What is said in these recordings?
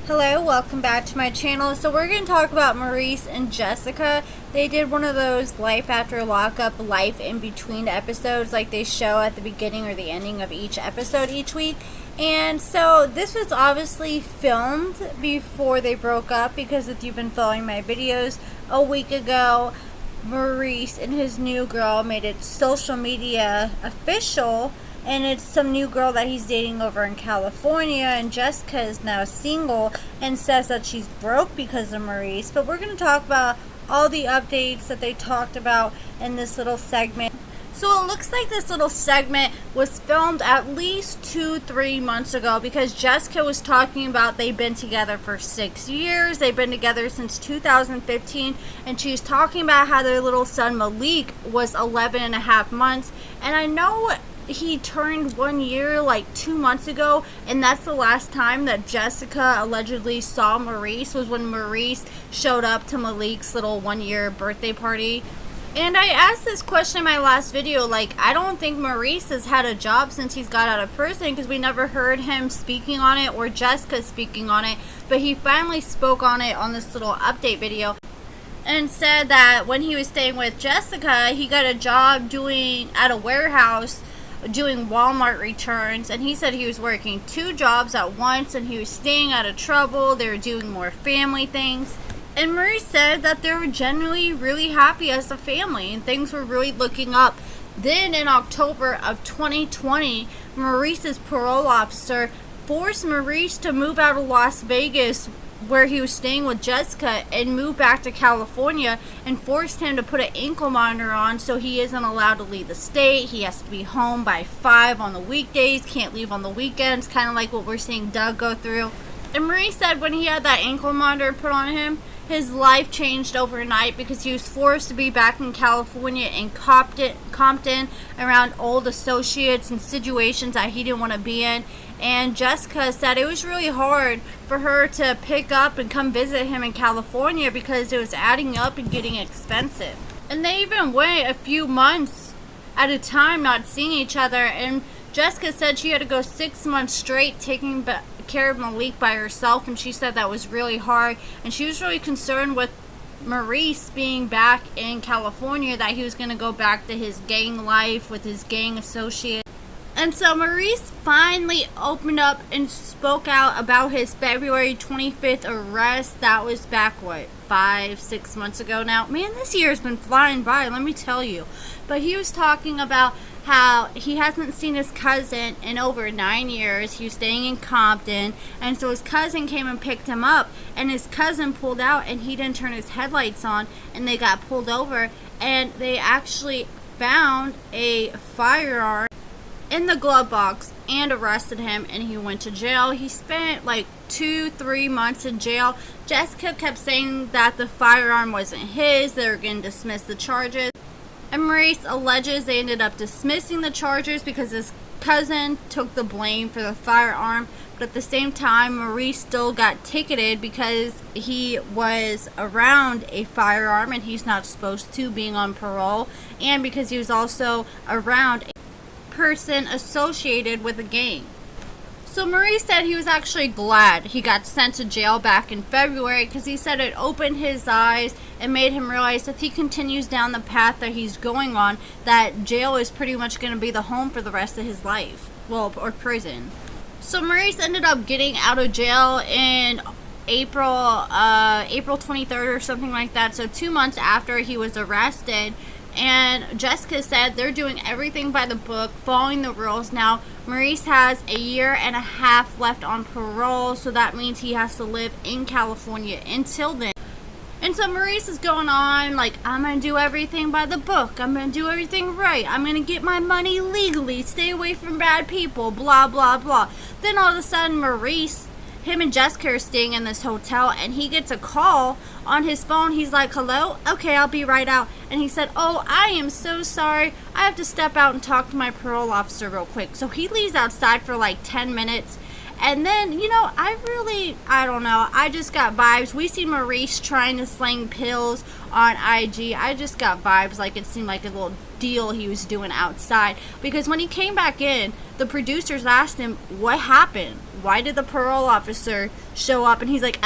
Hello, welcome back to my channel. So we're going to talk about Maurice and Jessica. They did one of those life after lockup, life in between episodes like they show at the beginning or the ending of each episode each week. And so this was obviously filmed before they broke up, because if you've been following my videos, a week ago Maurice and his new girl made it social media official, and it's some new girl that he's dating over in California, and Jessica is now single and says that she's broke because of Maurice. But we're going to talk about all the updates that they talked about in this little segment. So it looks like this little segment was filmed at least 2-3 months ago, because Jessica was talking about they've been together for 6 years. They've been together since 2015, and she's talking about how their little son Malik was 11.5 months. And I know he turned 1 year like 2 months ago, and that's the last time that Jessica allegedly saw Maurice, was when Maurice showed up to Malik's little 1 year birthday party. And I asked this question in my last video, like, I don't think Maurice has had a job since he's got out of prison, because we never heard him speaking on it or Jessica speaking on it, but he finally spoke on it on this little update video and said that when he was staying with Jessica, he got a job doing at a warehouse doing Walmart returns, and he said he was working 2 jobs at once and he was staying out of trouble. They were doing more family things, and Maurice said that they were generally really happy as a family and things were really looking up. Then in October of 2020, Maurice's parole officer forced Maurice to move out of Las Vegas, where he was staying with Jessica, and move back to California, and forced him to put an ankle monitor on so he isn't allowed to leave the state. He has to be home by 5 on the weekdays, can't leave on the weekends, kind of like what we're seeing Doug go through. And Maurice said when he had that ankle monitor put on him, his life changed overnight, because he was forced to be back in California and Compton around old associates and situations that he didn't want to be in. And Jessica said it was really hard for her to pick up and come visit him in California because it was adding up and getting expensive. And they even went a few months at a time not seeing each other, and Jessica said she had to go 6 months straight taking care of Malik by herself, and she said that was really hard, and she was really concerned with Maurice being back in California, that he was going to go back to his gang life with his gang associates. And so Maurice finally opened up and spoke out about his February 25th arrest. That was back, what, 5-6 months ago now? Man, this year's been flying by, let me tell you. But he was talking about how he hasn't seen his cousin in over 9 years. He was staying in Compton, and so his cousin came and picked him up, and his cousin pulled out and he didn't turn his headlights on, and they got pulled over, and they actually found a firearm in the glove box and arrested him, and he went to jail. He spent like 2-3 months in jail. Jessica kept saying that the firearm wasn't his. They were going to dismiss the charges, and Maurice alleges they ended up dismissing the charges because his cousin took the blame for the firearm. But at the same time, Maurice still got ticketed because he was around a firearm and he's not supposed to, being on parole, and because he was also around a person associated with a gang. So Maurice said he was actually glad he got sent to jail back in February, because he said it opened his eyes and made him realize that if he continues down the path that he's going on, that jail is pretty much going to be the home for the rest of his life. Well, or prison. So Maurice ended up getting out of jail in April 23rd or something like that, so 2 months after he was arrested. And Jessica said they're doing everything by the book, following the rules. Now, Maurice has 1.5 years left on parole, so that means he has to live in California until then. And so Maurice is going on like, I'm going to do everything by the book. I'm going to do everything right. I'm going to get my money legally, stay away from bad people, blah, blah, blah. Then all of a sudden, Maurice, him and Jessica are staying in this hotel, and he gets a call on his phone. He's like, hello? Okay, I'll be right out. And he said, oh, I am so sorry. I have to step out and talk to my parole officer real quick. So he leaves outside for like 10 minutes. And then, you know, I don't know, I just got vibes. We see Maurice trying to sling pills on IG. I just got vibes like it seemed like a little deal he was doing outside. Because when he came back in, the producers asked him, what happened? Why did the parole officer show up? And he's like,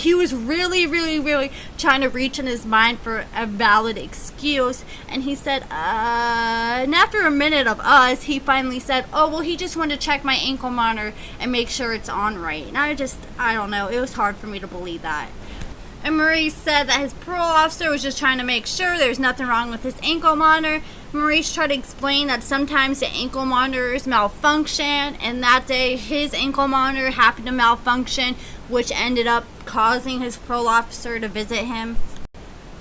He was really trying to reach in his mind for a valid excuse. And he said, And after a minute of he finally said, oh, well, he just wanted to check my ankle monitor and make sure it's on right. And I don't know. It was hard for me to believe that. And Maurice said that his parole officer was just trying to make sure there's nothing wrong with his ankle monitor. Maurice tried to explain that sometimes the ankle monitors malfunction, and that day his ankle monitor happened to malfunction, which ended up causing his parole officer to visit him.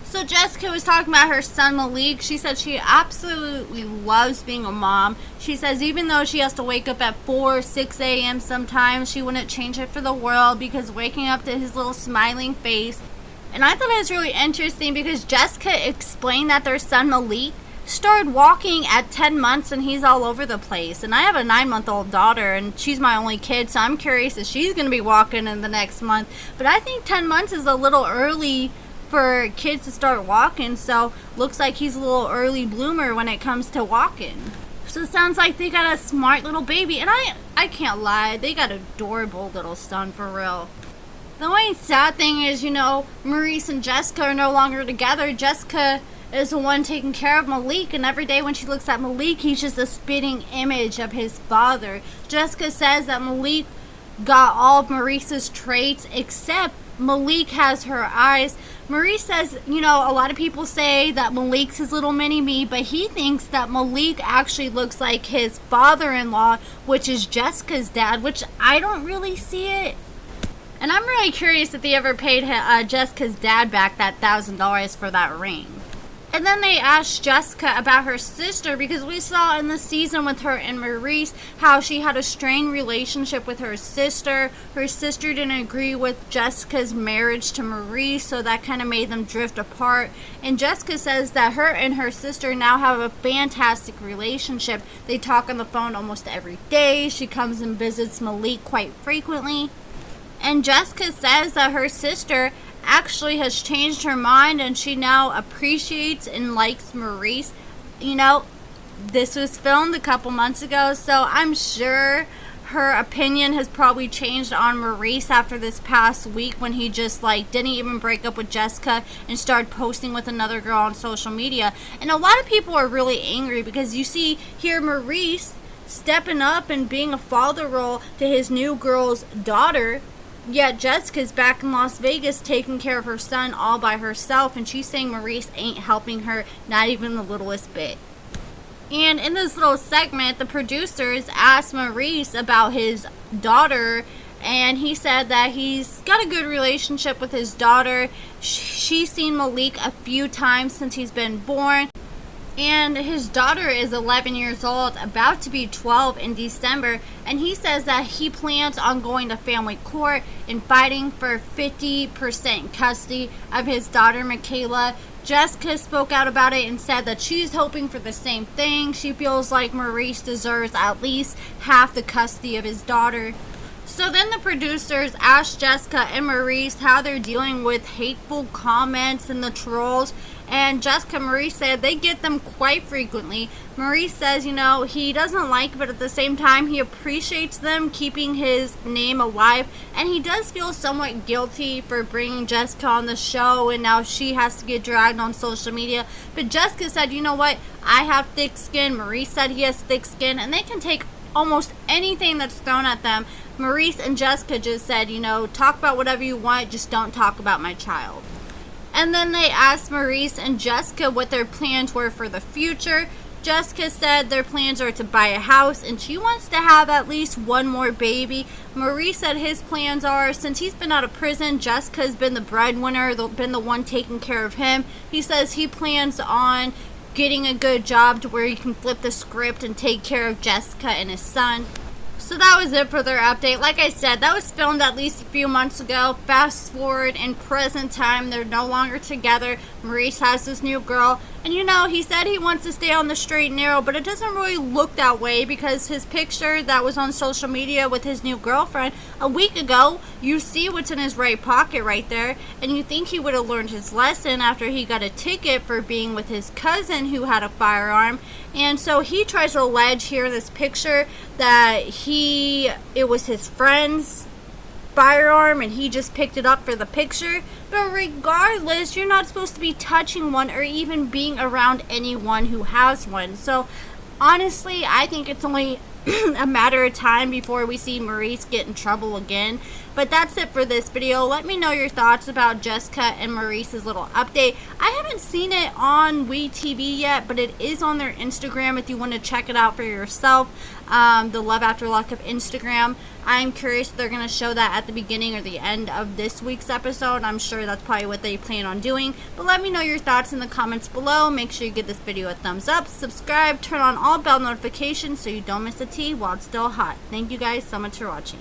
So Jessica was talking about her son Malik. She said she absolutely loves being a mom. She says even though she has to wake up at 4, 6 a.m. sometimes, she wouldn't change it for the world, because waking up to his little smiling face. And I thought it was really interesting because Jessica explained that their son Malik started walking at 10 months and he's all over the place. And I have a 9-month-old daughter and she's my only kid, so I'm curious if she's going to be walking in the next month. But I think 10 months is a little early for kids to start walking, so looks like he's a little early bloomer when it comes to walking. So it sounds like they got a smart little baby, and I can't lie, they got an adorable little son for real. The only sad thing is, Maurice and Jessica are no longer together. Jessica is the one taking care of Malik, and every day when she looks at Malik, he's just a spitting image of his father. Jessica says that Malik got all of Maurice's traits, except Malik has her eyes. Maurice says, a lot of people say that Malik's his little mini-me, but he thinks that Malik actually looks like his father-in-law, which is Jessica's dad, which I don't really see it. And I'm really curious if they ever paid Jessica's dad back that $1,000 for that ring. And then they asked Jessica about her sister, because we saw in the season with her and Maurice how she had a strained relationship with her sister. Her sister didn't agree with Jessica's marriage to Maurice, so that kind of made them drift apart. And Jessica says that her and her sister now have a fantastic relationship. They talk on the phone almost every day. She comes and visits Malik quite frequently. And Jessica says that her sister actually has changed her mind and she now appreciates and likes Maurice. This was filmed a couple months ago, so I'm sure her opinion has probably changed on Maurice after this past week when he just didn't even break up with Jessica and started posting with another girl on social media. And a lot of people are really angry because you see here Maurice stepping up and being a father role to his new girl's daughter. Yet Jessica's back in Las Vegas taking care of her son all by herself, and she's saying Maurice ain't helping her, not even the littlest bit. And in this little segment, the producers asked Maurice about his daughter, and he said that he's got a good relationship with his daughter. She's seen Malik a few times since he's been born. And his daughter is 11 years old, about to be 12 in December, and he says that he plans on going to family court and fighting for 50% custody of his daughter, Michaela. Jessica spoke out about it and said that she's hoping for the same thing. She feels like Maurice deserves at least half the custody of his daughter. So then the producers asked Jessica and Maurice how they're dealing with hateful comments and the trolls. And Jessica and Maurice said they get them quite frequently. Maurice says, he doesn't like, but at the same time, he appreciates them keeping his name alive. And he does feel somewhat guilty for bringing Jessica on the show, and now she has to get dragged on social media. But Jessica said, you know what? I have thick skin. Maurice said he has thick skin, and they can take almost anything that's thrown at them. Maurice and Jessica just said, talk about whatever you want, just don't talk about my child. And then they asked Maurice and Jessica what their plans were for the future. Jessica said their plans are to buy a house and she wants to have at least one more baby. Maurice said his plans are, since he's been out of prison, Jessica's been the breadwinner, been the one taking care of him. He says he plans on getting a good job to where he can flip the script and take care of Jessica and his son. So that was it for their update. Like I said, that was filmed at least a few months ago. Fast forward in present time, they're no longer together. Maurice has this new girl. And you know, he said he wants to stay on the straight and narrow, but it doesn't really look that way because his picture that was on social media with his new girlfriend a week ago, you see what's in his right pocket right there, and you think he would have learned his lesson after he got a ticket for being with his cousin who had a firearm. And so he tries to allege here in this picture that it was his friend's firearm and he just picked it up for the picture. But regardless, you're not supposed to be touching one or even being around anyone who has one. So honestly, I think it's only a matter of time before we see Maurice get in trouble again. But that's it for this video. Let me know your thoughts about Jessica and Maurice's little update. I haven't seen it on Wetv yet, but it is on their Instagram if you want to check it out for yourself. The Love After Lockup Instagram. I'm curious if they're going to show that at the beginning or the end of this week's episode. I'm sure that's probably what they plan on doing. But let me know your thoughts in the comments below. Make sure you give this video a thumbs up, subscribe, turn on all bell notifications so you don't miss a tea while it's still hot. Thank you guys so much for watching.